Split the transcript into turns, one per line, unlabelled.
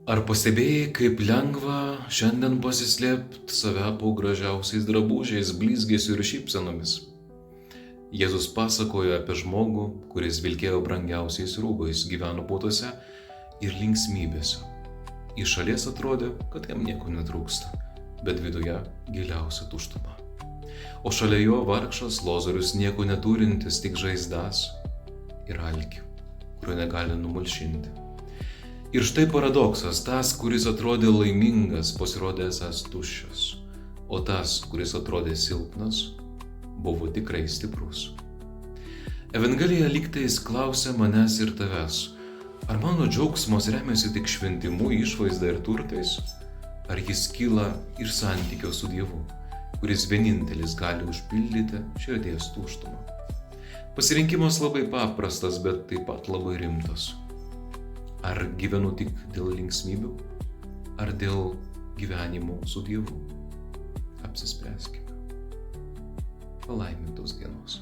Ar pastebėjai, kaip lengva šiandien pasislėpti save po gražiausiais drabužiais, blizgesiu ir šypsenomis? Jėzus pasakojo apie žmogų, kuris vilkėjo brangiausiais rūbais, gyveno puotose ir linksmybėse. Iš šalies atrodė, kad jam nieko netrūksta, bet viduje giliausia tuštuma. O šalia jo vargšas Lozorius nieko neturintis, tik žaizdas ir alkį, kurio negali numalšinti. Ir štai paradoksas, tas, kuris atrodė laimingas, pasirodė esąs tuščias, o tas, kuris atrodė silpnas, buvo tikrai stiprus. Evangelija lygtais klausia manęs ir tavęs, ar mano džiaugsmas remiasi tik šventimu, išvaizda ir turtais, ar jis kyla iš santykio su Dievu, kuris vienintelis gali užpildyti širdies tuštumą. Pasirinkimas labai paprastas, bet taip pat labai rimtas. Ar gyvenu tik dėl linksmybių, ar dėl gyvenimo su Dievu? Apsispręskime. Palaimintos dienos.